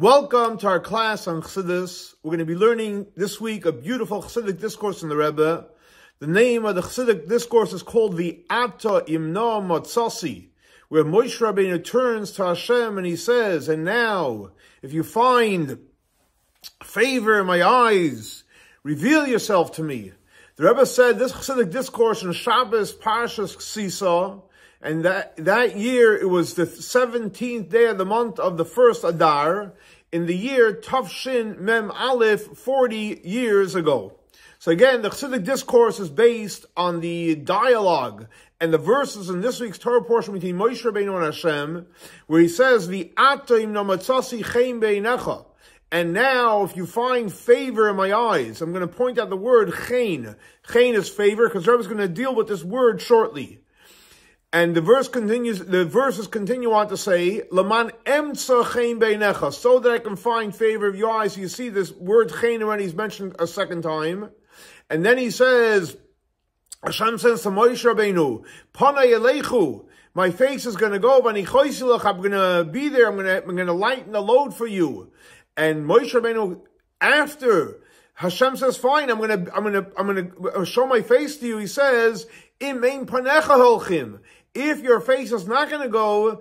Welcome to our class on Chassidus. We're going to be learning this week a beautiful Chassidic discourse in the Rebbe. The name of the Chassidic discourse is called V'ata imna Matzasi, where Moshe Rabbeinu turns to Hashem and he says, and now, if you find favor in my eyes, reveal yourself to me. The Rebbe said this Chassidic discourse in Shabbos Parshas Ksisa, and that year, it was the 17th day of the month of the first Adar, in the year Tafshin Mem Aleph, 40 years ago. So again, the Chassidic discourse is based on the dialogue and the verses in this week's Torah portion between Moshe Rabbeinu and Hashem, where he says, "V'ata imna matzati chen בעיניך." And now, if you find favor in my eyes, I'm going to point out the word chen. Chen is favor, because Rebbe is going to deal with this word shortly. And the verses continue on to say, "Laman emtza chen בעיניך," so that I can find favor of your eyes. So you see this word chen already is mentioned a second time. And then he says, Hashem says to Moshe Rabbeinu, "Panay eleichu," my face is going to go, I'm going to be there, I'm going to lighten the load for you. And Moshe Rabbeinu, after Hashem says, "Fine, I'm going to show my face to you," he says, "Im ein panecha holchim." If your face is not going to go,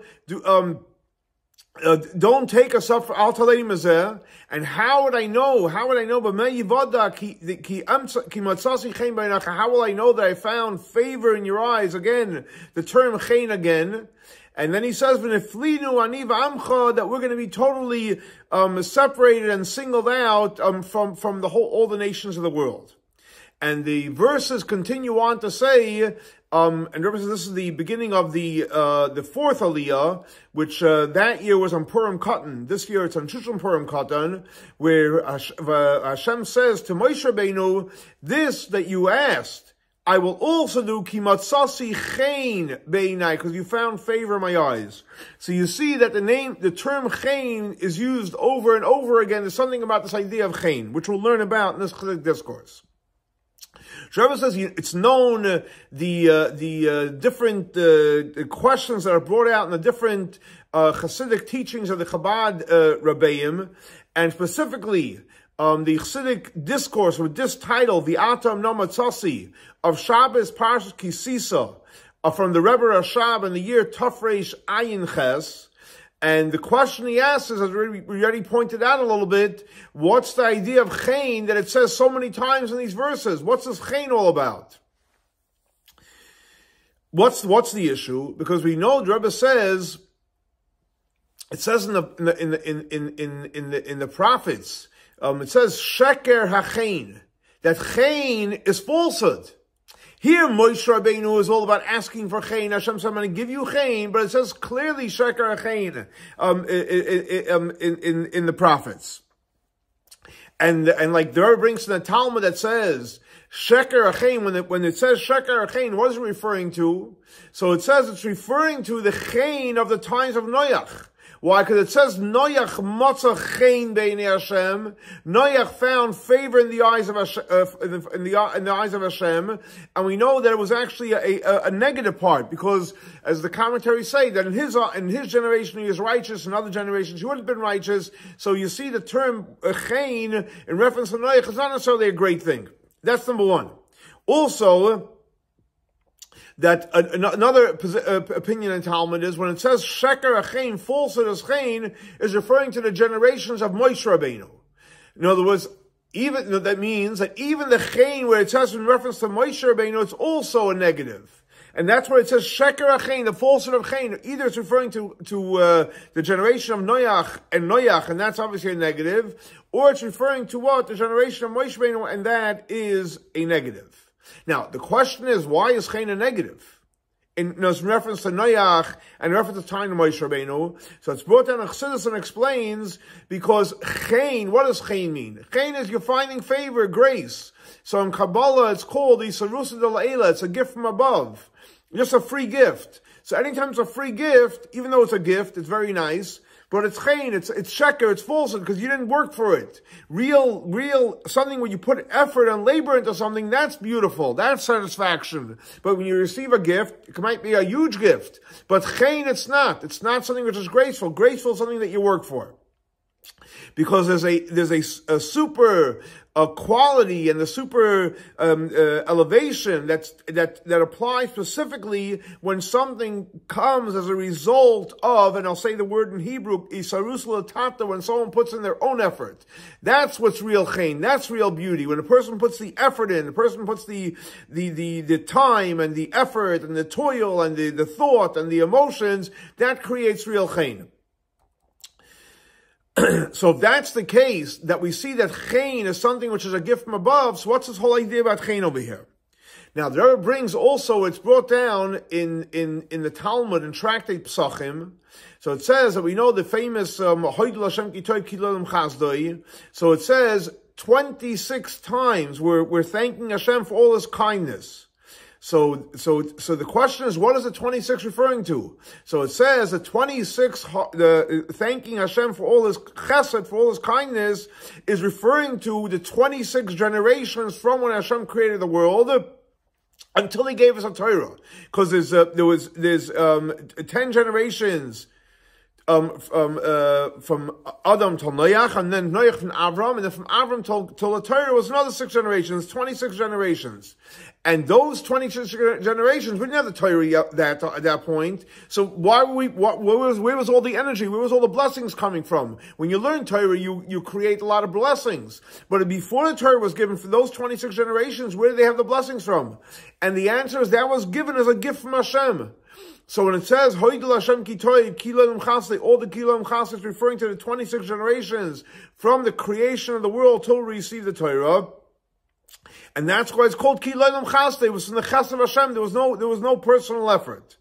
don't take us up for al talei mazeh. And how would I know? How will I know that I found favor in your eyes? Again, the term chen again. And then he says, that we're going to be totally separated and singled out from all the nations of the world. And the verses continue on to say, and Rebbe says this is the beginning of the fourth Aliyah, which that year was on Purim Katan. This year it's on Shushan Purim Katan, where Hashem says to Moshe Rabbeinu, "This that you asked, I will also do ki matzasi chen בעיניי," because you found favor in my eyes. So you see that the term chen is used over and over again. There's something about this idea of chen, which we'll learn about in this Chassidic discourse. Rebbe says it's known the different questions that are brought out in the different Chassidic teachings of the Chabad Rebbeim, and specifically the Chassidic discourse with this title, "V'ata imna matzasi," of Shabbos Parshas Kisisa, from the Rebbe Rashab in the year Tafresh Ayin Ches. And the question he asks is, as we already pointed out a little bit, what's the idea of chen that it says so many times in these verses? What's this chen all about? What's the issue? Because we know the Rebbe says, it says in the prophets, it says sheker hachen, that chen is falsehood. Here, Moshe Rabbeinu is all about asking for chen. Hashem said, "I'm going to give you chen," but it says clearly sheker chen in the prophets. And like the Rebbe brings in the Talmud that says sheker chen, when it says sheker chen, what is it referring to? So it says it's referring to the chen of the times of Noach. Why? Because it says Noach matza chen בעיני Hashem. Noach found favor in the eyes of Hashem, in the eyes of Hashem, and we know that it was actually a negative part, because as the commentaries say that in his generation he was righteous, in other generations he wouldn't have been righteous. So you see the term chen in reference to Noach is not necessarily a great thing. That's number one. Also, that another opinion in Talmud is when it says sheker achein, falsehood is chen, is referring to the generations of Moshe Rabbeinu. In other words, that means that even the chen where it says in reference to Moshe Rabbeinu, it's also a negative. And that's where it says sheker achein, the falsehood of chen. Either it's referring to the generation of Noach, and that's obviously a negative, or it's referring to what? The generation of Moshe Rabbeinu, and that is a negative. Now, the question is, why is chen a negative? In reference to Noach and in reference to time of Moshe Rabbeinu. So it's brought down in Chassidus and explains, because chen, what does chen mean? Chen is you're finding favor, grace. So in Kabbalah, it's called the Sarusa de La'ela, it's a gift from above. Just a free gift. So anytime it's a free gift, even though it's a gift, it's very nice, but it's chen, it's sheker, it's falsehood, because you didn't work for it. Real, something where you put effort and labor into something, that's beautiful, that's satisfaction. But when you receive a gift, it might be a huge gift, but chen, it's not something which is graceful. Graceful is something that you work for. Because there's a super quality and the super elevation that applies specifically when something comes as a result of, and I'll say the word in Hebrew, isarus l'tata, when someone puts in their own effort. That's what's real chen. That's real beauty. When a person puts the effort in, the person puts the time and the effort and the toil and the thought and the emotions, that creates real chen. So if that's the case, that we see that chen is something which is a gift from above, so what's this whole idea about chen over here? Now, the Rebbe brings also, it's brought down in the Talmud, in Tractate Pesachim. So it says that we know the famous, Hoidel Hashem ki tov ki lo chazdoi. So it says 26 times we're thanking Hashem for all his kindness. So the question is, what is the 26 referring to? So it says the 26, thanking Hashem for all his chesed, for all his kindness, is referring to the 26 generations from when Hashem created the world until he gave us a Torah. Because there's 10 generations from Adam till Noach, and then Noach from Avram, and then from Avram till the Torah was another 6 generations, 26 generations. And those 26 generations, we didn't have the Torah at that point. So why were where was all the energy? Where was all the blessings coming from? When you learn Torah, you create a lot of blessings. But before the Torah was given for those 26 generations, where did they have the blessings from? And the answer is that was given as a gift from Hashem. So when it says, Hoidel Hashem ki tov ki lo chasdei, all the ki lo chasdei is referring to the 26 generations from the creation of the world till we receive the Torah. And that's why it's called ki lo chasdei. It was from the chesed of Hashem. There was no personal effort.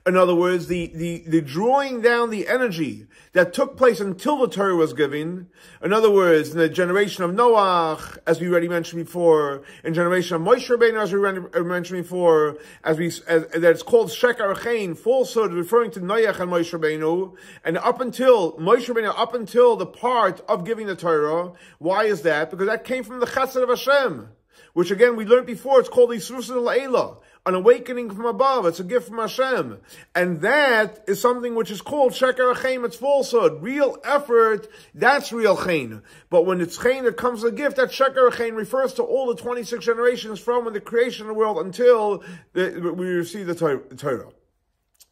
In other words, the drawing down the energy that took place until the Torah was given. In other words, in the generation of Noach, as we already mentioned before, in the generation of Moshe Rabbeinu, as we mentioned before, that it's called sheker chen, falsehood, referring to Noach and Moshe Rabbeinu, and up until Moshe Rabbeinu, up until the part of giving the Torah. Why is that? Because that came from the chesed of Hashem, which again we learned before. It's called Yisrus L'Eila, an awakening from above. It's a gift from Hashem. And that is something which is called sheker chen, it's falsehood. Real effort, that's real chen. But when it's chen that comes as a gift, that sheker chen refers to all the 26 generations from when the creation of the world until we receive the Torah.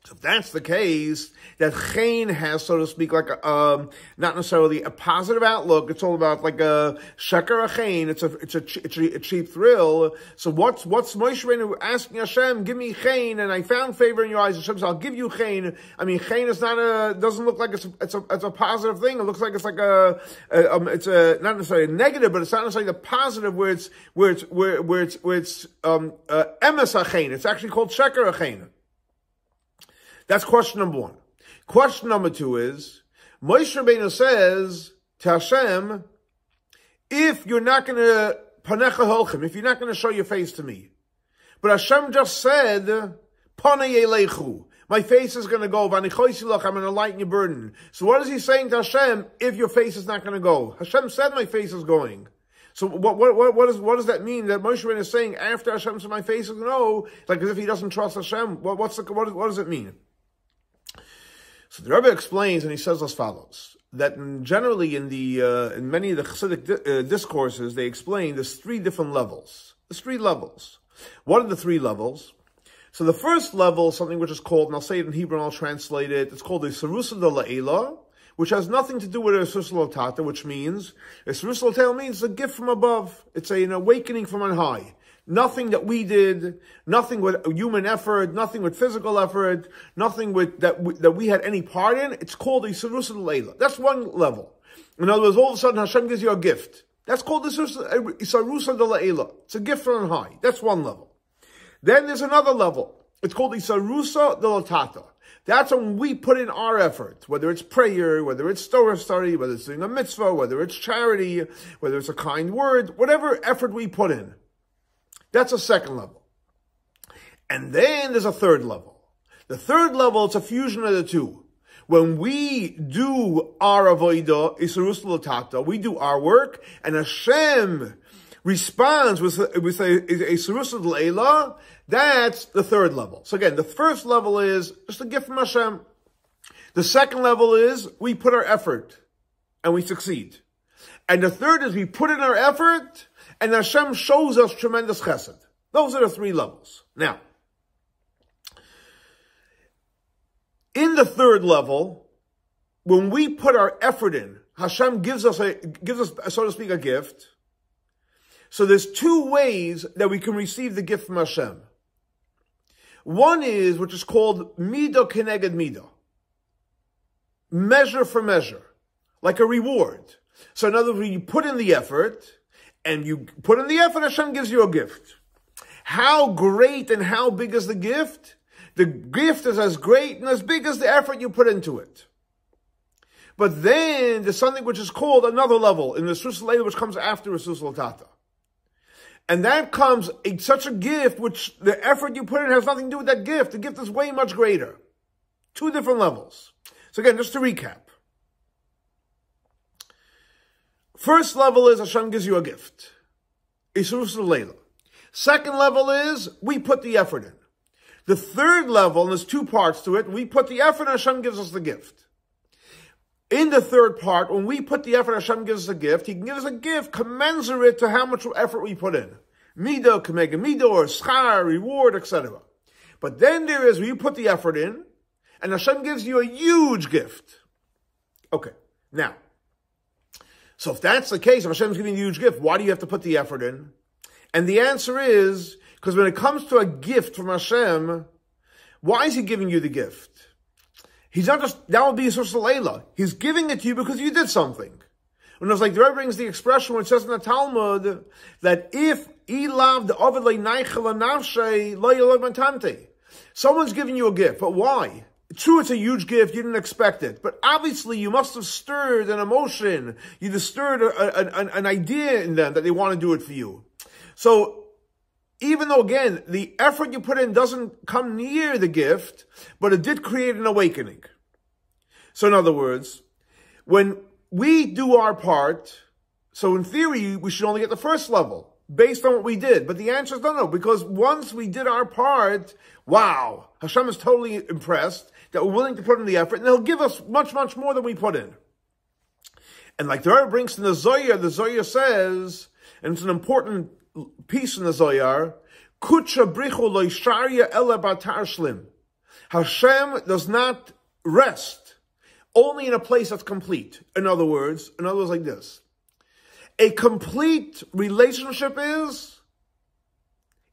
So if that's the case, that chen has, so to speak, like not necessarily a positive outlook. It's all about like a sheker chen. It's a cheap thrill. So what's Moshe Rabbeinu asking Hashem? Give me chen, and I found favor in your eyes. Hashem says, I'll give you chen. I mean, chen is doesn't look like it's a positive thing. It looks like it's like it's not necessarily a negative, but it's not necessarily the positive where it's emes chen. It's actually called sheker chen. That's question number 1. Question number 2 is, Moshe Rabbeinu says to Hashem, if you're not going to panecha holchem, if you're not going to show your face to me, but Hashem just said, panei elechu, my face is going to go, v'anichoisi I'm going to lighten your burden. So what is he saying to Hashem if your face is not going to go? Hashem said my face is going. So what does that mean? That Moshe Rabbeinu is saying after Hashem said my face is going to go, like as if he doesn't trust Hashem. What does it mean? So the Rebbe explains, and he says as follows: that generally in many of the Chassidic discourses, they explain there's 3 different levels. There's 3 levels. What are the 3 levels? So the first level is something which is called, and I'll say it in Hebrew and I'll translate it. It's called the Sarusa de La'ela, which has nothing to do with a Sarusa L'Tata, which means a Sarusa L'Tata means a gift from above. It's an awakening from on high. Nothing that we did, nothing with human effort, nothing with physical effort, nothing with that we had any part in. It's called a Sarusa L'Eila. That's one level. In other words, all of a sudden Hashem gives you a gift. That's called the Sarusa L'Eila. It's a gift from on high. That's one level. Then there's another level. It's called the Sarusa L'Tata. That's when we put in our effort, whether it's prayer, whether it's Torah study, whether it's doing a mitzvah, whether it's charity, whether it's a kind word, whatever effort we put in. That's a second level. And then there's a third level. The third level, it's a fusion of the 2. When we do our avodah, Isarus L'Tata, we do our work, and Hashem responds with a Isarus L'Eila, that's the third level. So again, the first level is just a gift from Hashem. The second level is we put our effort. and we succeed. And the third is we put in our effort, and Hashem shows us tremendous chesed. Those are the three levels. Now, in the third level, when we put our effort in, Hashem gives us, so to speak, a gift. So there's two ways that we can receive the gift from Hashem. One is, which is called midah keneged midah. Measure for measure. Like a reward. So in other words, you put in the effort, and you put in the effort, Hashem gives you a gift. How great and how big is the gift? The gift is as great and as big as the effort you put into it. But then there's something which is called another level in the Resus Leila, which comes after Resus Latata. And that comes such a gift which the effort you put in has nothing to do with that gift. The gift is way much greater. Two different levels. So again, just to recap. First level is Hashem gives you a gift. Resus Leila. Second level is we put the effort in. The third level, and there's two parts to it, we put the effort and Hashem gives us the gift. In the third part, when we put the effort, Hashem gives us a gift. He can give us a gift commensurate to how much effort we put in. Midah, kamega midah, or schar, reward, etc. But then there is, you put the effort in, and Hashem gives you a huge gift. Okay, now, so if that's the case, if Hashem's giving you a huge gift, why do you have to put the effort in? And the answer is, because when it comes to a gift from Hashem, why is He giving you the gift? He's not just, that would be Resus Leila. He's giving it to you because you did something. And it's like the Rebbe brings the expression where it says in the Talmud that if ilav the ovid le'neichel nafshei lo yelod matante, someone's giving you a gift, but why? True, it's a huge gift. You didn't expect it, but obviously you must have stirred an emotion. You stirred an idea in them that they want to do it for you. So, even though, again, the effort you put in doesn't come near the gift, but it did create an awakening. So in other words, when we do our part, so in theory, we should only get the first level, based on what we did. But the answer is no, because once we did our part, wow, Hashem is totally impressed that we're willing to put in the effort, and He'll give us much, much more than we put in. And like the Rebbe brings in the Zohar says, and it's an important piece in the Zohar, Kutsha brichu lo isharya ela batar shlim. Hashem does not rest only in a place that's complete. In other words like this. A complete relationship is,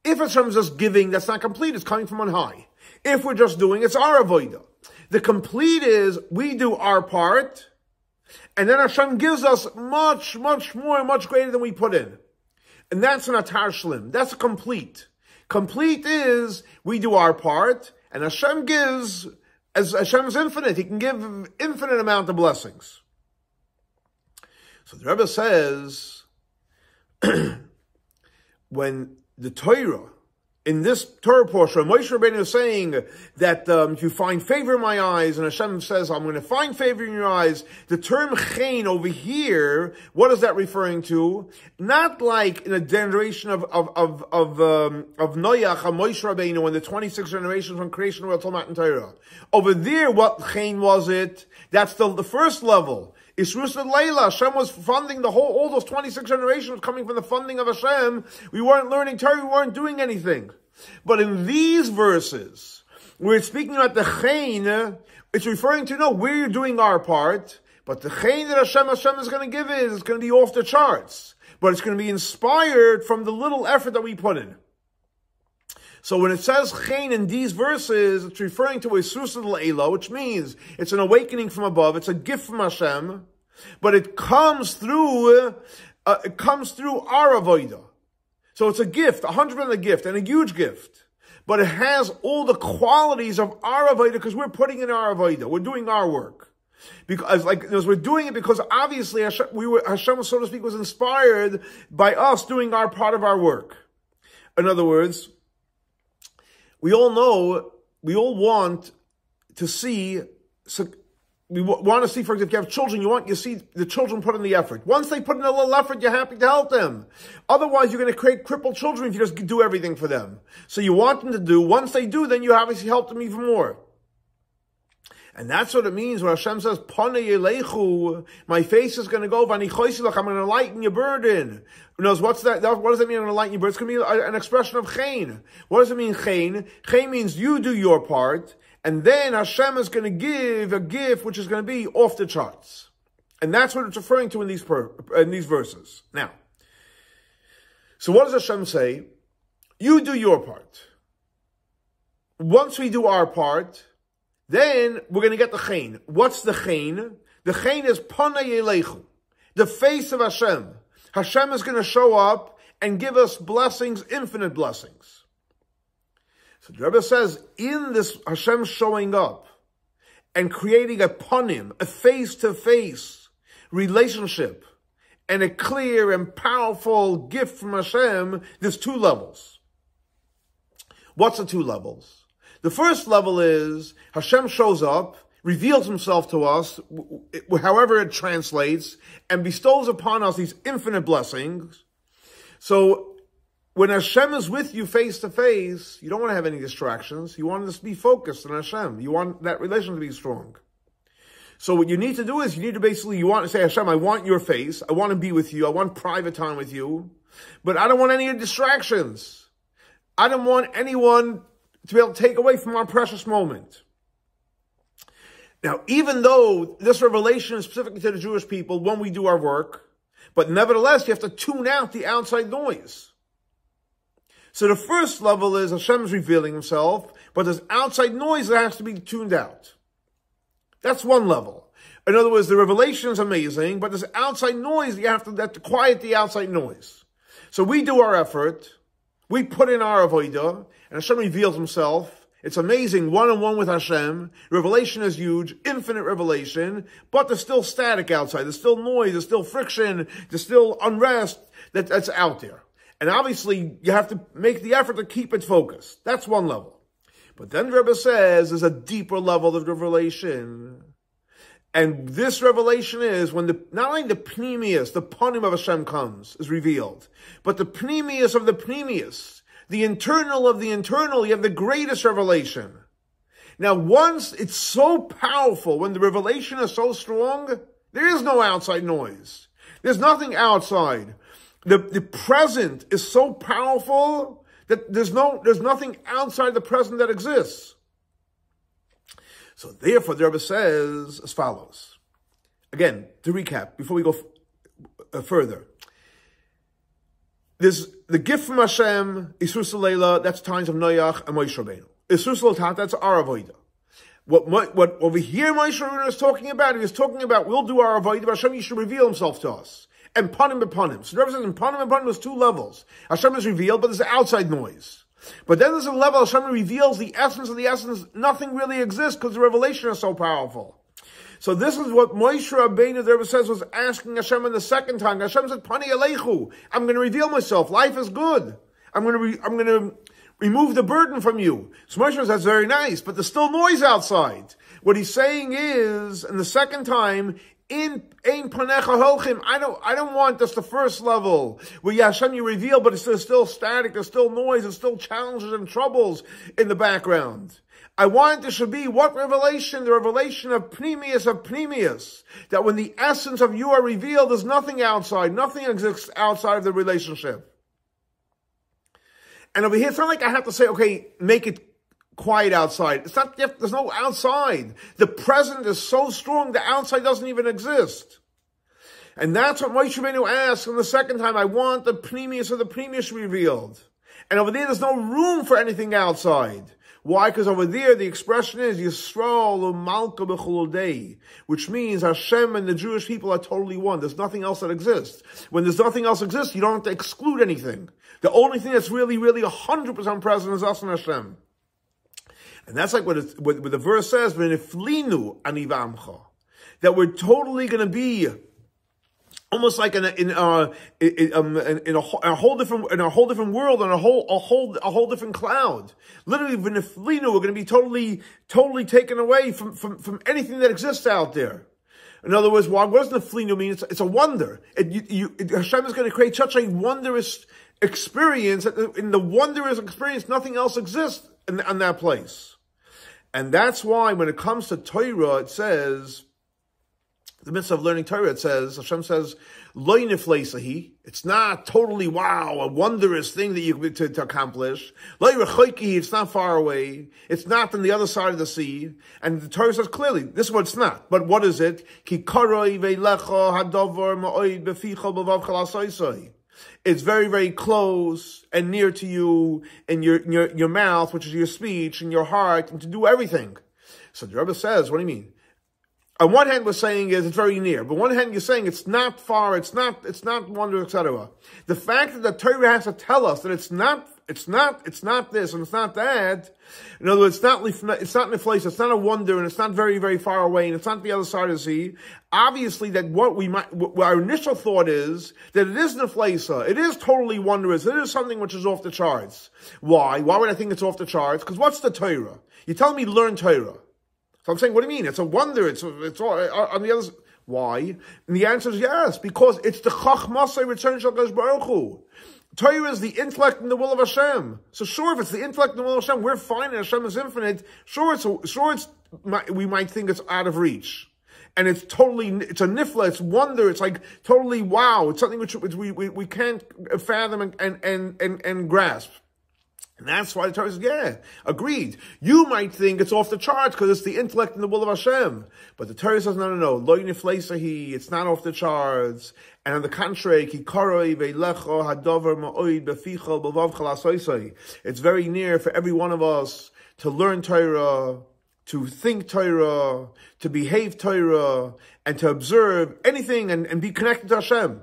if Hashem is just giving, that's not complete, it's coming from on high. If we're just doing, it's our avodah. The complete is, we do our part, and then Hashem gives us much, much more, much greater than we put in. And that's an atar shlim. That's a complete. Complete is, we do our part, and Hashem gives, as Hashem is infinite, He can give infinite amount of blessings. So the Rebbe says, when the Torah, in this Torah portion, Moshe Rabbeinu is saying that if you find favor in my eyes, and Hashem says, I'm going to find favor in your eyes, the term chen over here, what is that referring to? Not like in a generation of Noach, Moshe Rabbeinu, in the 26 generations from creation of Torah and Torah. Over there, what chen was it? That's the first level. Resus Leila, Hashem was funding all those 26 generations coming from the funding of Hashem. We weren't learning Torah, we weren't doing anything. But in these verses, where it's speaking about the chen, it's referring to, no, we're doing our part, but the chen that Hashem is going to give it's going to be off the charts. But it's going to be inspired from the little effort that we put in. So when it says chen in these verses, it's referring to a Resus Leila, which means it's an awakening from above, it's a gift from Hashem, but it comes through our avodah. So it's a gift, 100% a gift, and a huge gift. But it has all the qualities of our avodah because we're putting in our avodah. We're doing our work. Because we're doing it because obviously Hashem, so to speak, was inspired by us doing our part of our work. In other words, we all know, we all want to see, we want to see, for example, if you have children, you see the children put in the effort. Once they put in a little effort, you're happy to help them. Otherwise, you're going to create crippled children if you just do everything for them. So you want them to do. Once they do, then you obviously help them even more. And that's what it means when Hashem says, Panei Elechu, my face is going to go, Vani Chosilach, I'm going to lighten your burden. What's that? What does that mean, I'm going to lighten your burden? It's going to be an expression of Chen. What does it mean, Chen? Chen means you do your part, and then Hashem is going to give a gift which is going to be off the charts. And that's what it's referring to in these verses. Now, so what does Hashem say? You do your part. Once we do our part, then we're going to get the chen. What's the chen? The chen is Panei Elechu, the face of Hashem. Hashem is going to show up and give us blessings, infinite blessings. So the Rebbe says, in this Hashem showing up and creating a panim, a face-to-face relationship, and a clear and powerful gift from Hashem, there's two levels. What's the two levels? The first level is Hashem shows up, reveals himself to us, however it translates, and bestows upon us these infinite blessings. So when Hashem is with you face to face, you don't want to have any distractions. You want to be focused on Hashem. You want that relation to be strong. So what you need to do is you want to say, Hashem, I want your face. I want to be with you. I want private time with you. But I don't want any distractions. I don't want anyone to be able to take away from our precious moment. Now, even though this revelation is specific to the Jewish people when we do our work, but nevertheless, you have to tune out the outside noise. So the first level is Hashem's revealing himself, but there's outside noise that has to be tuned out. That's one level. In other words, the revelation is amazing, but there's outside noise that you have to quiet the outside noise. So we do our effort, we put in our avodah, and Hashem reveals himself. It's amazing, one-on-one with Hashem. Revelation is huge, infinite revelation, but there's still static outside. There's still noise, there's still friction, there's still unrest that's out there. And obviously, you have to make the effort to keep it focused. That's one level. But then the Rebbe says there's a deeper level of revelation. And this revelation is when not only the pneumius, the panim of Hashem is revealed, but the pneumius of the pneumius, the internal of the internal, you have the greatest revelation. Now, once it's so powerful, when the revelation is so strong, there is no outside noise. There's nothing outside. The present is so powerful that there's nothing outside the present that exists. So therefore, the Rebbe says as follows. Again, to recap, before we go further. There's the gift from Hashem, Isus Leila, that's times of Noach and Moshe Rabbeinu. Isus Leila, that's our avodah. What over here Moshe Rabbeinu is talking about, he was talking about, we'll do our avodah, but Hashem, you should reveal himself to us. And panim bepanim. So the Rebbe says in panim bepanim there's two levels. Hashem is revealed, but there's outside noise. But then there's a level Hashem reveals the essence of the essence. Nothing really exists because the revelation is so powerful. So this is what Moshe Rabbeinu, the Rebbe says, was asking Hashem in the second time. Hashem said, Panei Elechu, I'm going to reveal myself. Life is good. I'm going to remove the burden from you. So Moshe says, that's very nice, but there's still noise outside. What he's saying is, in the second time, in Ein Panecha Holchim, I don't want just the first level where Hashem you reveal, but it's still static, there's still noise, there's still challenges and troubles in the background. I want there should be what revelation? The revelation of Pneumius, that when the essence of you are revealed, there's nothing outside, nothing exists outside of the relationship. And over here, it's not like I have to say, okay, make it quiet outside. It's not, there's no outside. The present is so strong, the outside doesn't even exist. And that's what Moshe Rabbeinu asked in the second time. I want the Pneumius of the Pneumius revealed. And over there's no room for anything outside. Why? Because over there, the expression is Yisrael u'malka b'chol, which means Hashem and the Jewish people are totally one. There's nothing else that exists. When there's nothing else exists, you don't have to exclude anything. The only thing that's really, really 100% present is us and Hashem. And that's like what the verse says, "V'niflinu ani v'amcha," that we're totally going to be almost like in a whole different world, on a whole different cloud. Literally, v'niflinu, we're going to be totally taken away from anything that exists out there. In other words, what does niflinu mean? It's a wonder. Hashem is going to create such a wondrous experience that in the wondrous experience, nothing else exists in that place. And that's why when it comes to Torah, it says, the mitzvah of learning Torah, it says, Hashem says, Lo nifleisahi. It's not totally wow, a wondrous thing that you to accomplish. Lo rechoiki. It's not far away. It's not on the other side of the sea. And the Torah says clearly, this is what it's not. But what is it? Ki karoi veilecha hadavar ma'oid beficha b'vav chalasaisai. It's very, very close and near to you in your mouth, which is your speech, and your heart, and to do everything. So the Rebbe says, what do you mean? On one hand, we're saying is it's very near. But on one hand, you're saying it's not far, it's not wondrous, etc. The fact that the Torah has to tell us that it's not this, and it's not that. In other words, it's not nifleis, it's not a wonder, and it's not very, very far away, and it's not the other side of the sea. Obviously, that what our initial thought is that it is nifleisa, it is totally wondrous, it is something which is off the charts. Why? Why would I think it's off the charts? Because what's the Torah? You're telling me learn Torah. So I'm saying, what do you mean? It's a wonder. It's all on the other. Why? And the answer is yes, because it's the chachmasei return shel Kadosh Baruch Hu. Torah is the intellect and the will of Hashem. So sure, if it's the intellect and the will of Hashem, we're fine and Hashem is infinite. We might think it's out of reach. And it's a nifla, it's wonder, it's like totally wow. It's something which we can't fathom and grasp. And that's why the Torah says, yeah, agreed. You might think it's off the charts because it's the intellect and the will of Hashem. But the Torah says, no. Lo nifleisahi, it's not off the charts. And on the contrary, ki karoi veilecha hadavar ma'oid beficha b'vav chalasaisai. It's very near for every one of us to learn Torah, to think Torah, to behave Torah, and to observe anything and be connected to Hashem.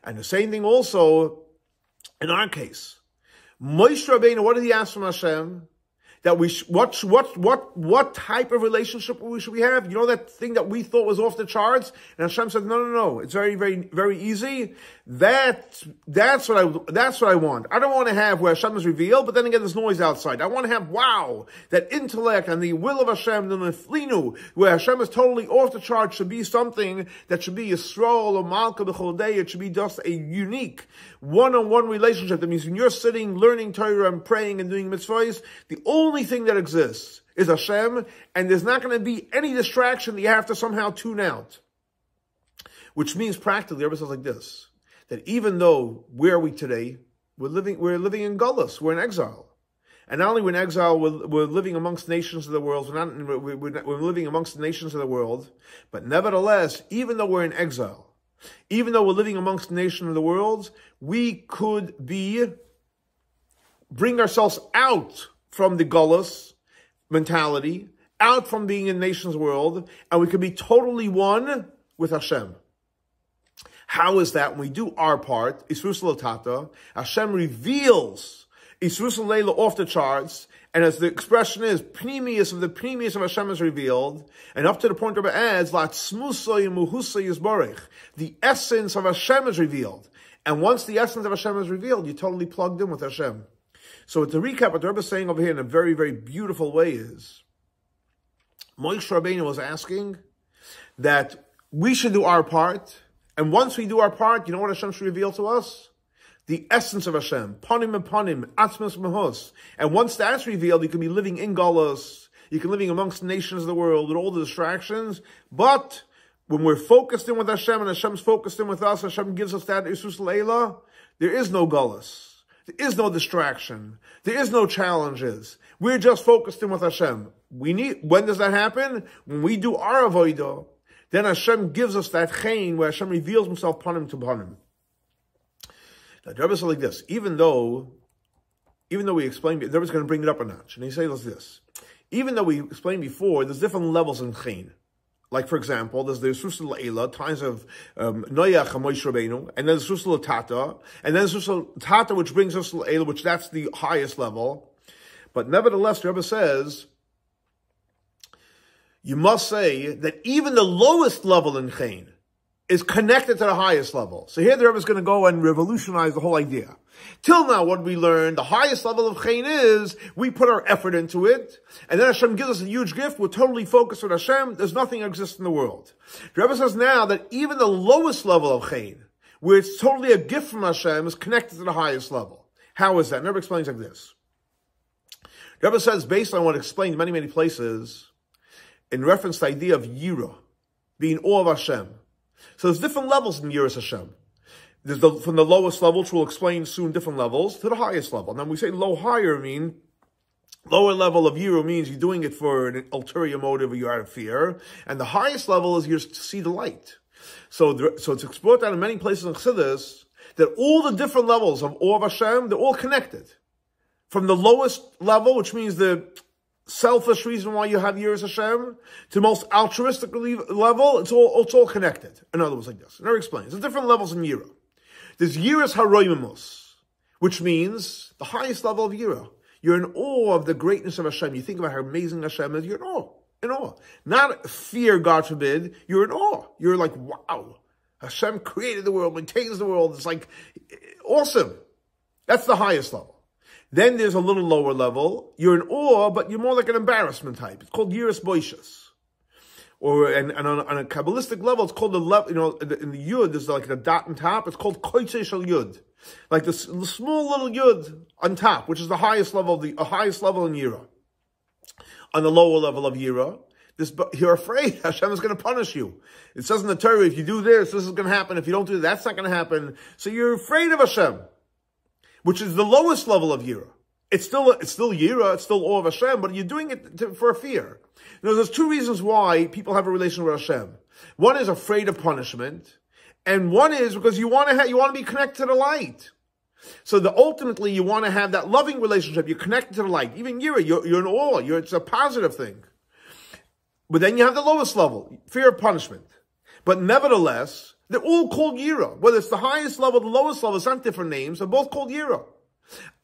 And the same thing also in our case. Moshe Rabbeinu, what did he ask from Hashem? That what type of relationship should we have? You know that thing that we thought was off the charts? And Hashem said, no. It's very, very, very easy. That's what I want. I don't want to have where Hashem is revealed, but then again, there's noise outside. I want to have, wow, that intellect and the will of Hashem, the neflinu, where Hashem is totally off the charts, should be something that should be Yisrael or Malka b'Choldei. It should be just a unique one-on-one relationship. That means when you're sitting, learning Torah and praying and doing mitzvahs, the only thing that exists is Hashem, and there's not going to be any distraction that you have to somehow tune out. Which means practically, everybody says like this, that even though, where are we today? We're living in Gullus, we're in exile. And not only we're in exile, we're living amongst nations of the world, we're living amongst the nations of the world, but nevertheless, even though we're in exile, even though we're living amongst the nations of the world, we could bring ourselves out from the Gullus mentality, out from being in the nations world, and we could be totally one with Hashem. How is that? When we do our part, Isrus L'Tata, Hashem reveals Isrus L'Leila off the charts, and as the expression is, Pnimius of Hashem is revealed, and up to the point where it adds, Latzmusay Muhusay Yisborech, the essence of Hashem is revealed. And once the essence of Hashem is revealed, you're totally plugged in with Hashem. So to recap, what the Rebbe is saying over here in a very, very beautiful way is, Moshe Rabbeinu was asking that we should do our part, and once we do our part, you know what Hashem should reveal to us? The essence of Hashem, panim and panim, atzmas mahos. And once that's revealed, you can be living in Galus, you can be living amongst the nations of the world with all the distractions, but when we're focused in with Hashem and Hashem's focused in with us, Hashem gives us that Isrus L'Leila, there is no Galus. There is no distraction. There is no challenges. We're just focused in with Hashem. When does that happen? When we do our avodah, then Hashem gives us that chen where Hashem reveals Himself panim to panim. Now, the Rebbe said like this, even though we explained, the Rebbe's going to bring it up a notch, and he says this, even though we explained before, there's different levels in chen. Like, for example, there's the Isrus L'Leila, times of Noach and Moshe Rabbeinu, and then the Isrus L'Tata, and then the Isrus L'Tata, which brings us L'Leila, which that's the highest level. But nevertheless, the Rebbe says, you must say that even the lowest level in Chen is connected to the highest level. So here the Rebbe is going to go and revolutionize the whole idea. Till now, what we learned, the highest level of Chen is, we put our effort into it, and then Hashem gives us a huge gift, we're totally focused on Hashem, there's nothing that exists in the world. The Rebbe says now that even the lowest level of Chen, where it's totally a gift from Hashem, is connected to the highest level. How is that? The Rebbe explains like this. Rebbe says, based on what explained in many, many places, in reference to the idea of Yira, being awe of Hashem. So there's different levels in Yiras Hashem. There's from the lowest level, which we'll explain soon, different levels, to the highest level. Now, when we say low, higher, lower level of Yira means you're doing it for an ulterior motive or you're out of fear. And the highest level is you're to see the light. So it's explored out in many places in Chassidus that all the different levels of awe of Hashem, they're all connected. From the lowest level, which means the selfish reason why you have Yiras Hashem, to the most altruistic level, it's all connected. In other words, like this. And I'll explain. There's different levels in Yira. There's Yiras HaRoimimus, which means the highest level of Yira. You're in awe of the greatness of Hashem. You think about how amazing Hashem is, you're in awe. In awe. Not fear, God forbid. You're in awe. You're like, wow. Hashem created the world, maintains the world. It's like, awesome. That's the highest level. Then there's a little lower level. You're in awe, but you're more like an embarrassment type. It's called Yiras Boishas. And on a Kabbalistic level, it's called the level, in the Yud, there's like a dot on top. It's called Koitzei Shel Yud. Like the small little Yud on top, which is the highest level in Yira. On the lower level of Yira, you're afraid Hashem is going to punish you. It says in the Torah, if you do this is going to happen. If you don't do that, that's not going to happen. So you're afraid of Hashem, which is the lowest level of Yira. It's still Yira, it's still awe of Hashem, but you're doing it for a fear. There's two reasons why people have a relation with Hashem. One is afraid of punishment, and one is because you want to be connected to the light. So ultimately you want to have that loving relationship. You're connected to the light. Even Yira, you're in awe. It's a positive thing. But then you have the lowest level, fear of punishment. But nevertheless, they're all called Yira. Whether it's the highest level, the lowest level, it's not different names. They're both called Yira.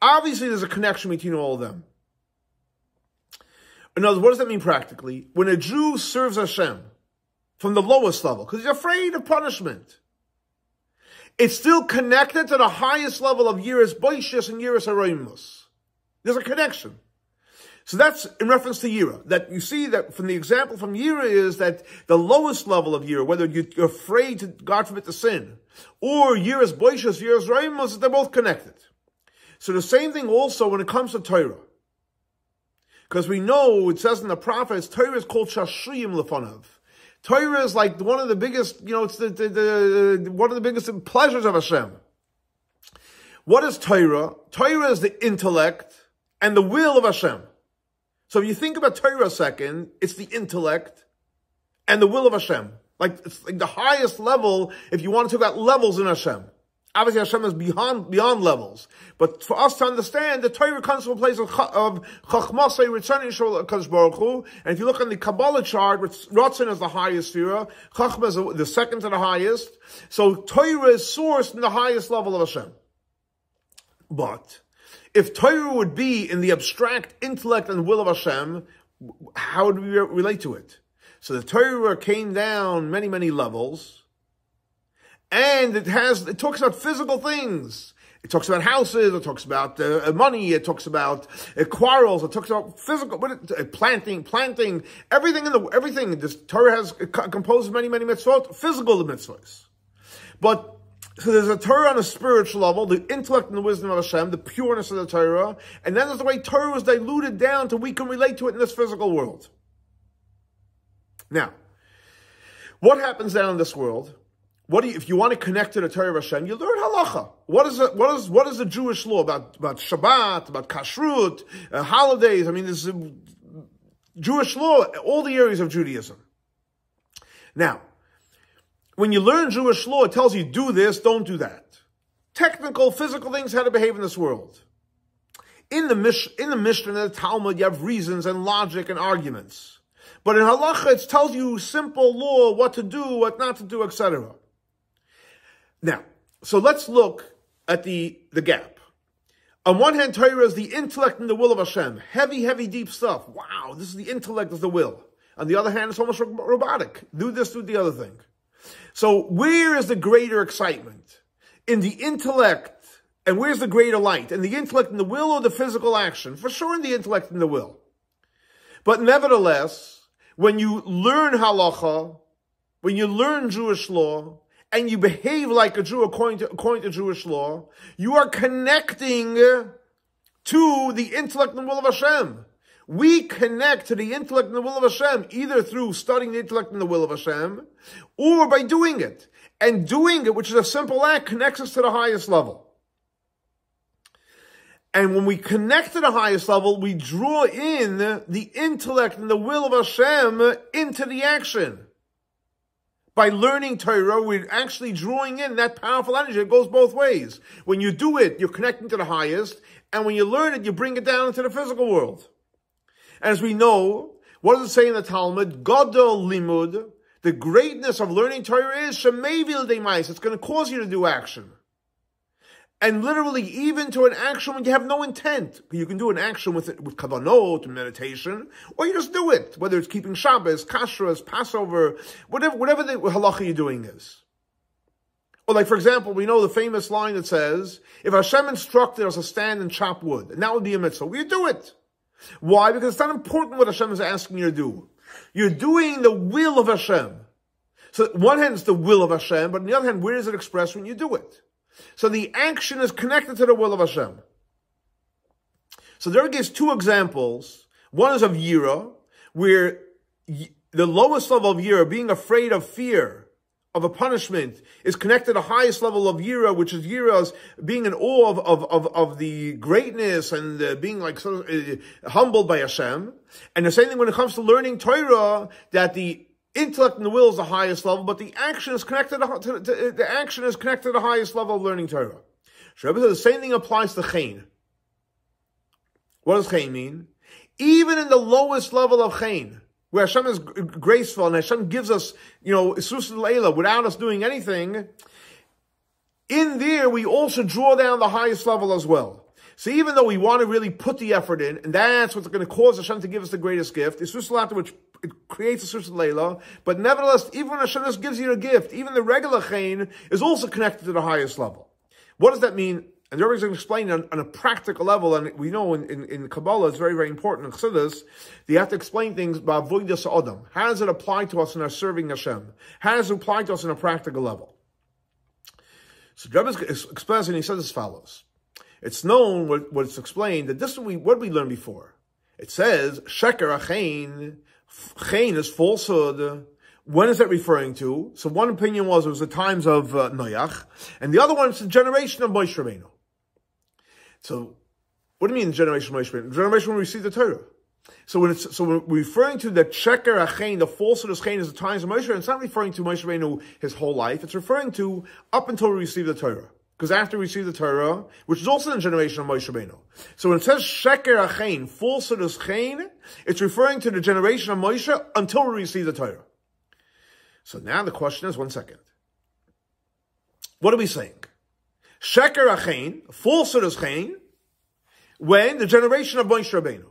Obviously, there's a connection between all of them. In other words, what does that mean practically? When a Jew serves Hashem from the lowest level, because he's afraid of punishment, it's still connected to the highest level of Yiras Boishas and Yiras HaRoimimus. There's a connection. So that's in reference to Yira. That you see that from the example from Yira is that the lowest level of Yira, whether you're afraid to, God forbid, to sin, or Yiras Boishas, Yiras HaRoimimus, they're both connected. So the same thing also when it comes to Torah. Because we know, it says in the prophets, Torah is called Shashiyim Lefanav. Torah is like one of the biggest, it's one of the biggest pleasures of Hashem. What is Torah? Torah is the intellect and the will of Hashem. So if you think about Torah a second, it's the intellect and the will of Hashem. It's like the highest level, if you want to talk about levels in Hashem. Obviously, Hashem is beyond levels. But for us to understand, the Torah comes from a place of Chachmasei Ritzanin Shel HaKadosh Baruch Hu. And if you look on the Kabbalah chart, Ratzon is the highest sphere, Chachma is the second to the highest. So Torah is sourced in the highest level of Hashem. But if Torah would be in the abstract intellect and will of Hashem, how would we relate to it? So the Torah came down many, many levels. And it talks about physical things. It talks about houses, it talks about money, it talks about quarrels, it talks about physical, planting, everything. This Torah has composed many, many mitzvot, physical mitzvahs. But, so there's a Torah on a spiritual level, the intellect and the wisdom of Hashem, the pureness of the Torah, and then there's the way Torah was diluted down to we can relate to it in this physical world. Now, what happens down in this world? If you want to connect to the Torah of Hashem, you learn halacha. What is the Jewish law about Shabbat, about kashrut, holidays? I mean, this is Jewish law, all the areas of Judaism. Now, when you learn Jewish law, it tells you do this, don't do that. Technical, physical things, how to behave in this world. In the Mishnah and the Talmud, you have reasons and logic and arguments. But in halacha, it tells you simple law, what to do, what not to do, etc. Now, so let's look at the gap. On one hand, Torah is the intellect and the will of Hashem. Heavy, heavy, deep stuff. Wow, this is the intellect, this is the will. On the other hand, it's almost robotic. Do this, do the other thing. So where is the greater excitement? In the intellect, and where's the greater light? In the intellect and the will or the physical action? For sure in the intellect and the will. But nevertheless, when you learn halacha, when you learn Jewish law, and you behave like a Jew according to Jewish law, you are connecting to the intellect and the will of Hashem. We connect to the intellect and the will of Hashem either through studying the intellect and the will of Hashem or by doing it. And doing it, which is a simple act, connects us to the highest level. And when we connect to the highest level, we draw in the intellect and the will of Hashem into the action. By learning Torah, we're actually drawing in that powerful energy. It goes both ways. When you do it, you're connecting to the highest. And when you learn it, you bring it down into the physical world. As we know, what does it say in the Talmud? Gadol limud, the greatness of learning Torah is shemevil deimais. It's going to cause you to do action. And literally, even to an action when you have no intent. You can do an action with kavanot, meditation, or you just do it. Whether it's keeping Shabbos, Kashrus, Passover, whatever the halacha you're doing is. Or like, for example, we know the famous line that says, if Hashem instructed us to stand and chop wood, and that would be a mitzvah, we do it. Why? Because it's not important what Hashem is asking you to do. You're doing the will of Hashem. So on one hand, it's the will of Hashem, but on the other hand, where is it expressed when you do it? So the action is connected to the will of Hashem. So there gives two examples. One is of Yira, where the lowest level of Yira, being afraid of fear, of a punishment, is connected to the highest level of Yira, which is Yira's being in awe of the greatness and being like humbled by Hashem. And the same thing when it comes to learning Torah, that the intellect and the will is the highest level, but the action is connected to the highest level of learning Torah. Rebbe says the same thing applies to Chain. What does Chain mean? Even in the lowest level of Chain, where Hashem is graceful and Hashem gives us, Isus Leila without us doing anything, in there we also draw down the highest level as well. So even though we want to really put the effort in, and that's what's going to cause Hashem to give us the greatest gift, Isus Leila, which it creates a Isus Leila, but nevertheless, even when Hashem just gives you a gift, even the regular Chain is also connected to the highest level. What does that mean? And the Rebbe is going to explain on a practical level, and we know in Kabbalah it's very, very important. In Chassidus, you have to explain things about avodas adam. How does it apply to us in our serving Hashem? How does it apply to us on a practical level? So the Rebbe explains, and he says as follows. It's known, what it's explained, that this is what we learned before. It says, sheker achein, chein is falsehood. When is that referring to? So one opinion was it was the times of Noach, and the other one is the generation of Moshe Rabbeinu. So, what do you mean the generation of Moshe Rabbeinu? The generation when we receive the Torah. So when we're referring to the sheker achein, the falsehood of chein is the times of Moshe Rabbeinu, it's not referring to Moshe Rabbeinu his whole life. It's referring to up until we receive the Torah. Because after we receive the Torah, which is also the generation of Moshe Rabbeinu. So when it says sheker achein, falsehood is chein, it's referring to the generation of Moshe until we receive the Torah. So now the question is, 1 second. What are we saying? Sheker achein, falsehood is chein, when the generation of Moshe Rabbeinu.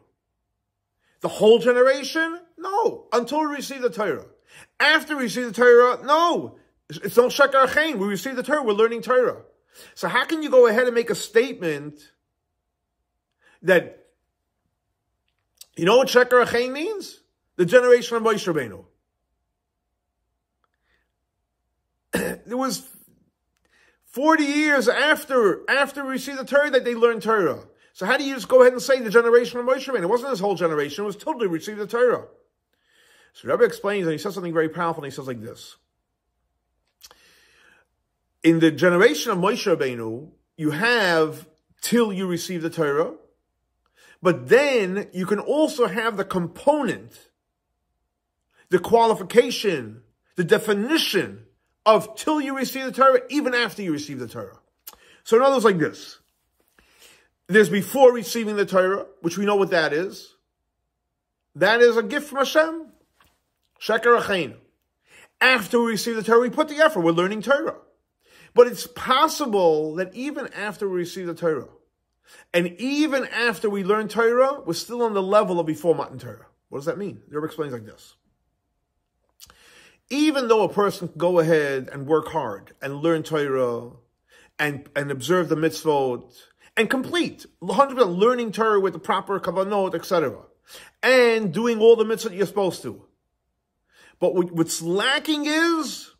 The whole generation? No. Until we receive the Torah. After we receive the Torah? No. It's not sheker achein. We receive the Torah, we're learning Torah. So how can you go ahead and make a statement that, you know what sheker achein means? The generation of Moshe Rabbeinu. There was 40 years after we received the Torah that they learned Torah. So how do you just go ahead and say the generation of Moshe Rabbeinu? It wasn't his whole generation. It was totally received the Torah. So Rebbe explains, and he says something very powerful, and he says like this. In the generation of Moshe Rabbeinu, you have till you receive the Torah, but then you can also have the component, the qualification, the definition of till you receive the Torah, even after you receive the Torah. So in other words, like this. There's before receiving the Torah, which we know what that is. That is a gift from Hashem. Sheker achein. After we receive the Torah, we put the effort. We're learning Torah. But it's possible that even after we receive the Torah, and even after we learn Torah, we're still on the level of before Matan Torah. What does that mean? The Rebbe explains like this. Even though a person can go ahead and work hard and learn Torah and observe the mitzvot and complete 100% learning Torah with the proper kavanot, etc., and doing all the mitzvot you're supposed to. But what's lacking is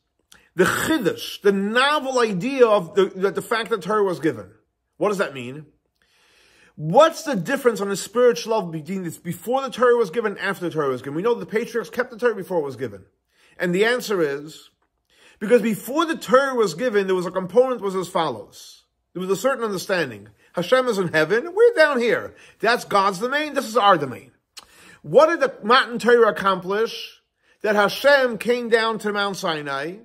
the chiddush, the novel idea of the fact that Torah was given. What does that mean? What's the difference on the spiritual level between this before the Torah was given and after the Torah was given? We know the patriarchs kept the Torah before it was given. And the answer is, because before the Torah was given, there was a component that was as follows. There was a certain understanding. Hashem is in heaven, we're down here. That's God's domain, this is our domain. What did the Matan Torah accomplish? That Hashem came down to Mount Sinai,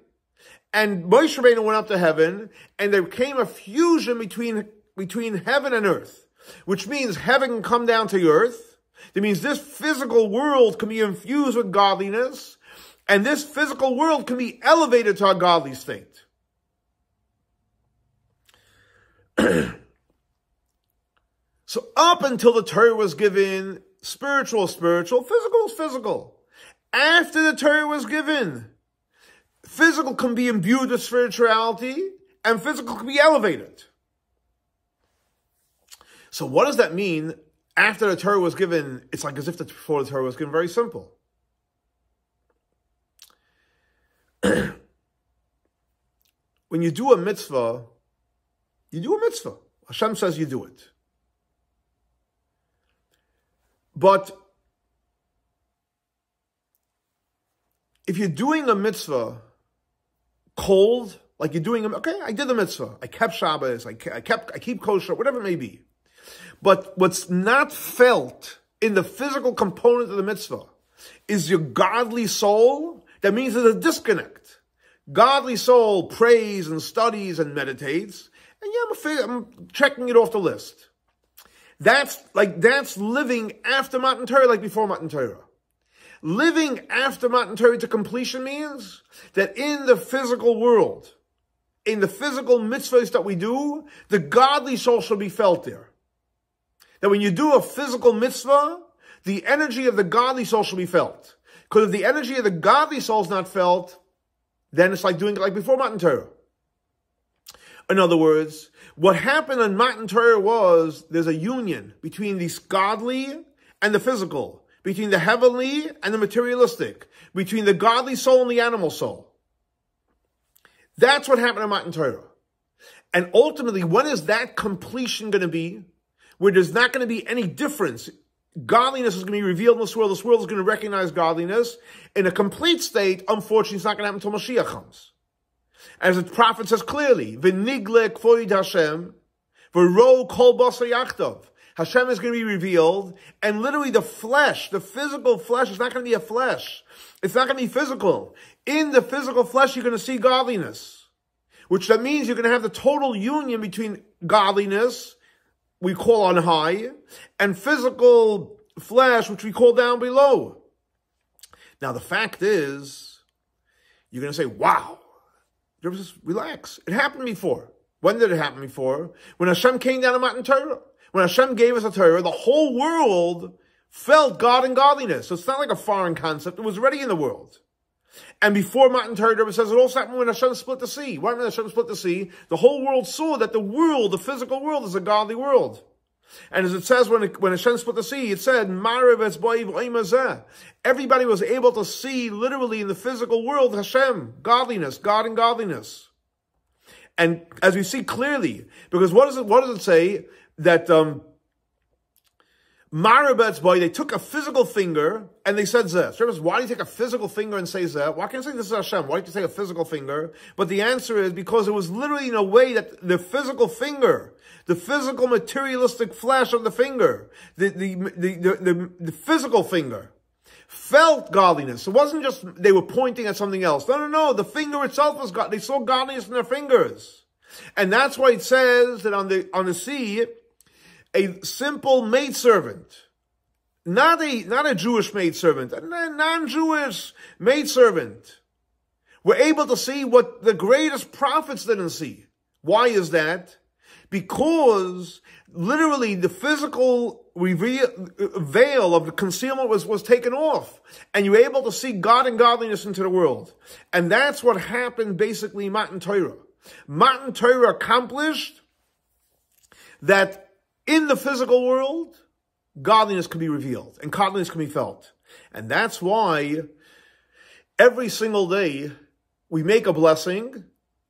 and Moshe Rabbeinu went up to heaven, and there came a fusion between heaven and earth, which means heaven can come down to earth. That means this physical world can be infused with godliness, and this physical world can be elevated to a godly state. So up until the Torah was given, spiritual is spiritual, physical is physical. After the Torah was given, physical can be imbued with spirituality, and physical can be elevated. So what does that mean? After the Torah was given, it's like as if before the Torah was given. Very simple. When you do a mitzvah, you do a mitzvah. Hashem says you do it. But if you're doing a mitzvah cold, like you're doing, okay, I did the mitzvah. I kept Shabbos, I keep kosher, whatever it may be. But what's not felt in the physical component of the mitzvah is your godly soul. That means there's a disconnect. Godly soul prays and studies and meditates, and yeah, I'm checking it off the list. That's living after Matan Torah, like before Matan Torah. Living after Matan Torah to completion means that in the physical world, in the physical mitzvahs that we do, the godly soul shall be felt there. That when you do a physical mitzvah, the energy of the godly soul shall be felt. Because if the energy of the godly soul is not felt, then it's like doing it like before Matan Torah. In other words, what happened on Matan Torah was there's a union between the godly and the physical, between the heavenly and the materialistic, between the godly soul and the animal soul. That's what happened on Matan Torah. And ultimately, when is that completion going to be? Where there's not going to be any difference. Godliness is going to be revealed in this world. This world is going to recognize godliness. In a complete state, unfortunately, it's not going to happen until Mashiach comes. As the prophet says clearly, V'nigle kvoid Hashem, v'ro kol basar yachtav. Hashem is going to be revealed, and literally the flesh, the physical flesh, is not going to be a flesh. It's not going to be physical. In the physical flesh, you're going to see godliness. Which that means you're going to have the total union between godliness, we call on high, and physical flesh, which we call down below. Now, the fact is, you're going to say, wow, just relax. It happened before. When did it happen before? When Hashem came down to Matan Torah. When Hashem gave us a Torah, the whole world felt God and godliness. So it's not like a foreign concept. It was already in the world. And before Matan Torah, Rebbe says it also happened when Hashem split the sea. Why when Hashem split the sea? The whole world saw that the world, the physical world, is a godly world. And as it says when Hashem split the sea, it said, everybody was able to see literally in the physical world Hashem, godliness, God and godliness. And as we see clearly, because what does it say? That they took a physical finger and they said Zeh. So why do you take a physical finger and say Zeh? Why can't you say this is Hashem? Why do you say a physical finger? But the answer is because it was literally in a way that the physical finger, the physical materialistic flesh of the finger, the physical finger, felt godliness. It wasn't just they were pointing at something else. No. The finger itself was God. They saw godliness in their fingers. And that's why it says that on the sea, a simple maidservant, not a Jewish maidservant, a non-Jewish maidservant, were able to see what the greatest prophets didn't see. Why is that? Because literally the physical veil of the concealment was taken off, and you were able to see God and godliness into the world. And that's what happened basically in Matan Torah. Matan Torah accomplished that in the physical world, godliness can be revealed and godliness can be felt. And that's why every single day we make a blessing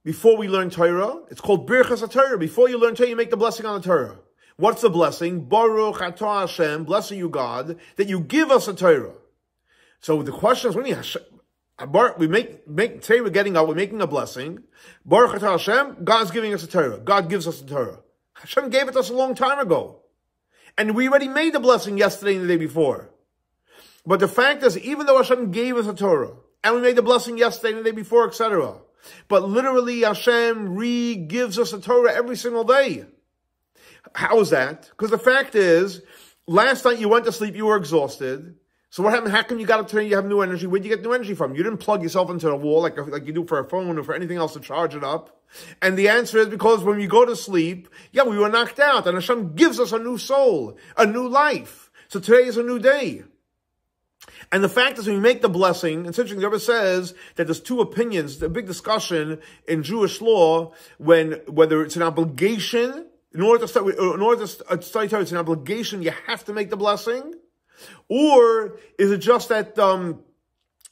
before we learn Torah. It's called Birchas HaTorah. Before you learn Torah, you make the blessing on the Torah. What's the blessing? Baruch atah Hashem, bless you God, that you give us a Torah. So the question is, today we're getting up, we're making a blessing. Baruch atah Hashem, God's giving us a Torah. God gives us a Torah. Hashem gave it to us a long time ago. And we already made the blessing yesterday and the day before. But the fact is, even though Hashem gave us a Torah, and we made the blessing yesterday and the day before, etc., but literally Hashem re-gives us a Torah every single day. How is that? Because the fact is, last night you went to sleep, you were exhausted. So what happened? How come you got up today, you have new energy? Where'd you get new energy from? You didn't plug yourself into a wall like you do for a phone or for anything else to charge it up. And the answer is because when you go to sleep, we were knocked out. And Hashem gives us a new soul, a new life. So today is a new day. And the fact is when we make the blessing, it's interesting, the Rebbe says that there's two opinions, a big discussion in Jewish law, whether it's an obligation, in order to study Torah, it's an obligation, you have to make the blessing, or is it just that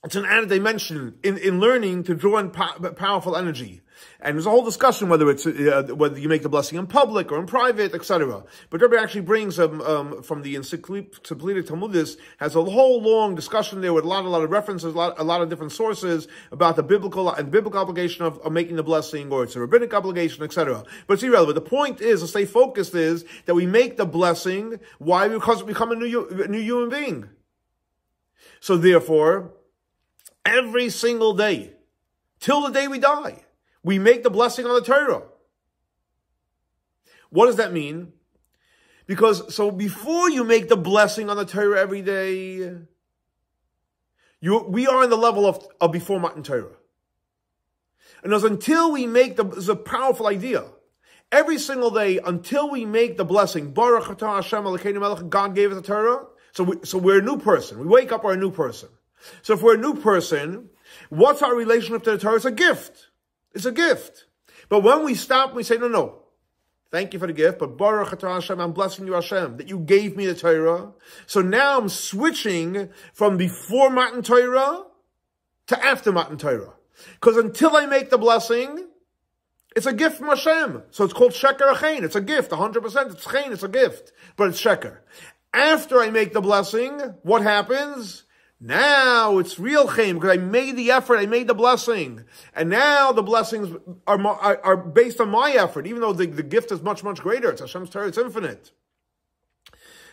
it's an added dimension in learning to draw in powerful energy? And there's a whole discussion whether whether you make the blessing in public or in private, etc. But Rebbe actually brings from the Encyclopedic Talmudis, has a whole long discussion there with a lot of references, a lot of different sources about the biblical obligation of making the blessing, or it's a rabbinic obligation, etc. But it's irrelevant. The point is, to stay focused, is that we make the blessing. Why? Because we become a new human being. So therefore, every single day, till the day we die, we make the blessing on the Torah. What does that mean? Because, so before you make the blessing on the Torah every day, we are in the level of before Matan Torah. And until we make it's a powerful idea. Every single day, until we make the blessing, Baruch atah Hashem Elokeinu melech, God gave us the Torah. So we're a new person. We wake up, we're a new person. So if we're a new person, what's our relationship to the Torah? It's a gift. It's a gift. But when we stop, we say, no. Thank you for the gift, but Baruch atah Hashem, I'm blessing you Hashem, that you gave me the Torah. So now I'm switching from before Matan Torah to after Matan Torah. Because until I make the blessing, it's a gift from Hashem. So it's called Sheker Achein. It's a gift, 100%. It's Chein, it's a gift. But it's Sheker. After I make the blessing, what happens? Now it's real Chaim, because I made the effort, I made the blessing. And now the blessings are based on my effort, even though the gift is much, much greater. It's Hashem's Torah, it's infinite.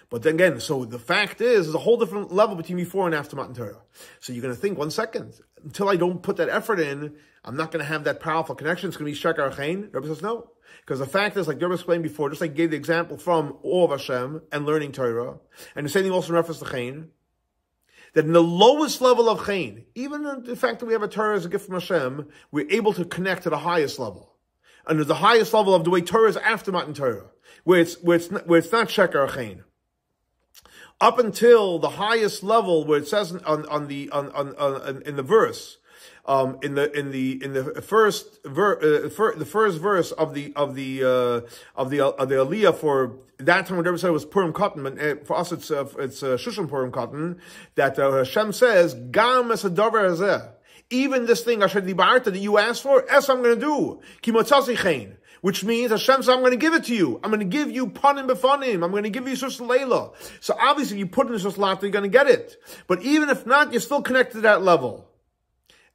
But then again, so the fact is, there's a whole different level between before and after Matan Torah. So you're going to think, 1 second, until I don't put that effort in, I'm not going to have that powerful connection. It's going to be Sheker Achein. Rebbe says no. Because the fact is, like Rebbe explained before, just like I gave the example from awe of Hashem and learning Torah, and the same thing also in reference to Chain, that in the lowest level of Chain, even the fact that we have a Torah as a gift from Hashem, we're able to connect to the highest level. And the highest level of the way Torah is after Matan Torah, where it's not Sheker Achein. Up until the highest level, where it says in the verse, in the first verse of the Aliyah, for that time when Rebbe said it was Purim Cotton, but for us it's Shushan Purim Cotton, that Hashem says, Gam es hadavar hazeh, even this thing asher dibarta that you asked for, I'm going to do. Ki motzasi chein. Which means Hashem says, I'm going to give it to you. I'm going to give you panim b'fanim. I'm going to give you Sus Leila. So obviously, you put in Sus Lata, you're going to get it. But even if not, you're still connected to that level.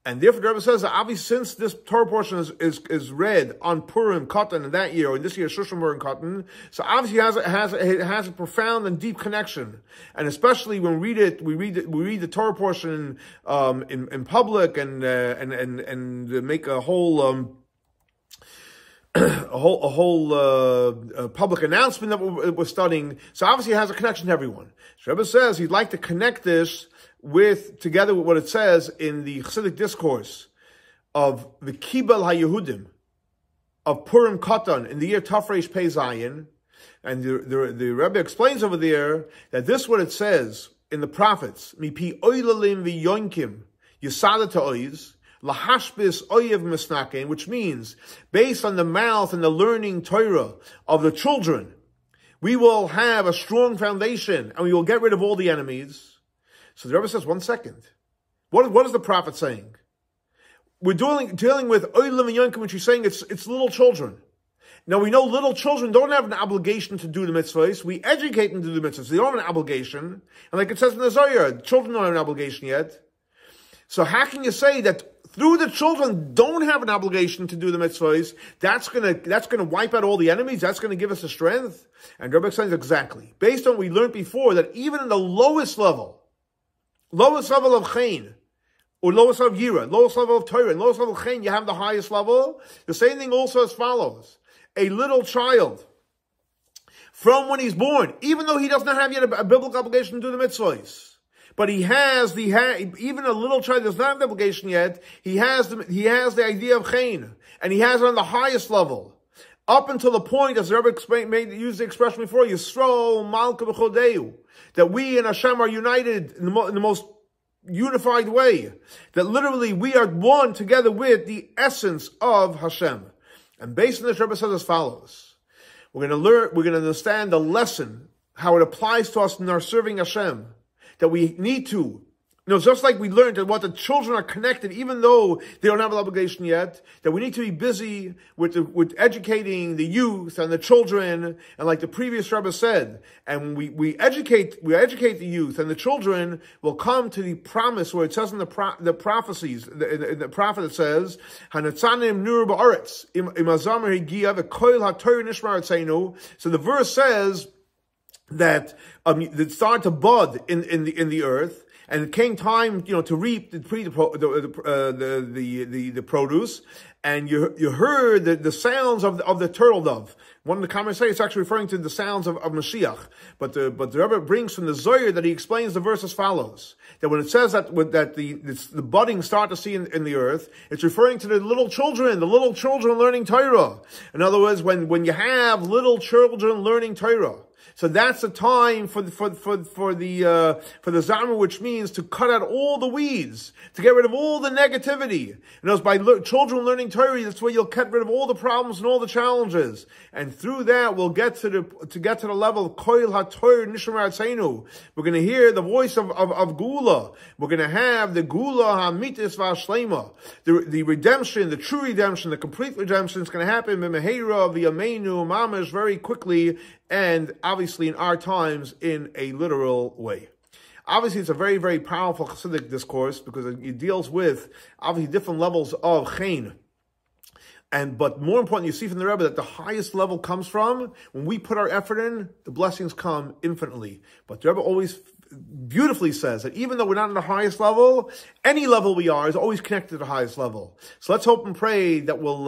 And therefore, the Rebbe says that obviously, since this Torah portion is read on Purim Katan in that year, or in this year Shushan Purim Katan, so obviously it has a profound and deep connection. And especially when we read the Torah portion in public and make a whole public announcement that we're studying. So obviously it has a connection to everyone. So Rebbe says he'd like to connect this together with what it says in the Chassidic Discourse of the Kibel HaYehudim of Purim Katan in the year Tafresh Pei Zayin. And the Rebbe explains over there that this is what it says in the prophets, Mipi Oilalim v'Yonkim Yisada Ta'oiz, Lahashbis Oyev Misnaken, which means, based on the mouth and the learning Torah of the children, we will have a strong foundation and we will get rid of all the enemies. So the Rebbe says, 1 second. What is the prophet saying? We're dealing with Oilam and Yonkim, which he's saying it's little children. Now we know little children don't have an obligation to do the mitzvahs. We educate them to do the mitzvahs. They don't have an obligation. And like it says in the Zohar, children don't have an obligation yet. So how can you say that through the children don't have an obligation to do the mitzvahs? That's gonna wipe out all the enemies. That's gonna give us the strength. And Rebbe says exactly, based on what we learned before, that even in the lowest level of chen, or lowest level of yira, lowest level of Torah, and lowest level of chen, you have the highest level. The same thing also as follows: a little child, from when he's born, even though he does not have yet a biblical obligation to do the mitzvahs. But even a little child does not have the obligation yet. He has the idea of chen, and he has it on the highest level, up until the point, as the Rebbe used the expression before, Yisro Malka B'Chodeu, that we and Hashem are united in the most unified way. That literally we are one together with the essence of Hashem. And based on this, Rebbe says as follows: we're going to understand the lesson, how it applies to us in our serving Hashem. That we need to, just like we learned that what the children are connected, even though they don't have an obligation yet, that we need to be busy with educating the youth and the children, and like the previous Rebbe said, and we educate the youth and the children will come to the promise where it says in the prophecies, in the prophet it says, Hanatzanim nur ba'aretz, im azamer higia v'koil ha'torah nishmar atzeinu. So the verse says that it started to bud in the earth, and it came time to reap the produce, and you heard the sounds of the turtle dove. One of the comments say it's actually referring to the sounds of Mashiach, but the Rebbe brings from the Zohar that he explains the verse as follows: that when it says that the budding start to see in the earth, it's referring to the little children learning Torah. In other words, when you have little children learning Torah. So that's the time for the Zama, which means to cut out all the weeds, to get rid of all the negativity. And as by children learning Torah, that's where you'll get rid of all the problems and all the challenges. And through that, we'll get to the level of Koil HaTorah Nishmar Atzeinu. We're going to hear the voice of Gula. We're going to have the Gula HaMitis VaShlema. The redemption, the true redemption, the complete redemption is going to happen in Meheira V'Yameinu Mamash very quickly, and obviously in our times in a literal way. Obviously, it's a very, very powerful Chassidic discourse because it deals with obviously different levels of chen. But more important, you see from the Rebbe that the highest level comes from when we put our effort in, the blessings come infinitely. But the Rebbe always beautifully says that even though we're not in the highest level, any level we are is always connected to the highest level. So let's hope and pray that we'll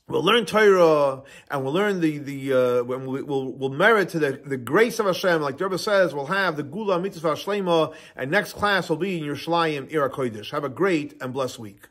learn Torah, and we'll learn we'll merit to the grace of Hashem. Like the Rebbe says, we'll have the Gula Mitzvah Shlema, and next class will be in Yerushalayim, Ir HaKodesh. Have a great and blessed week.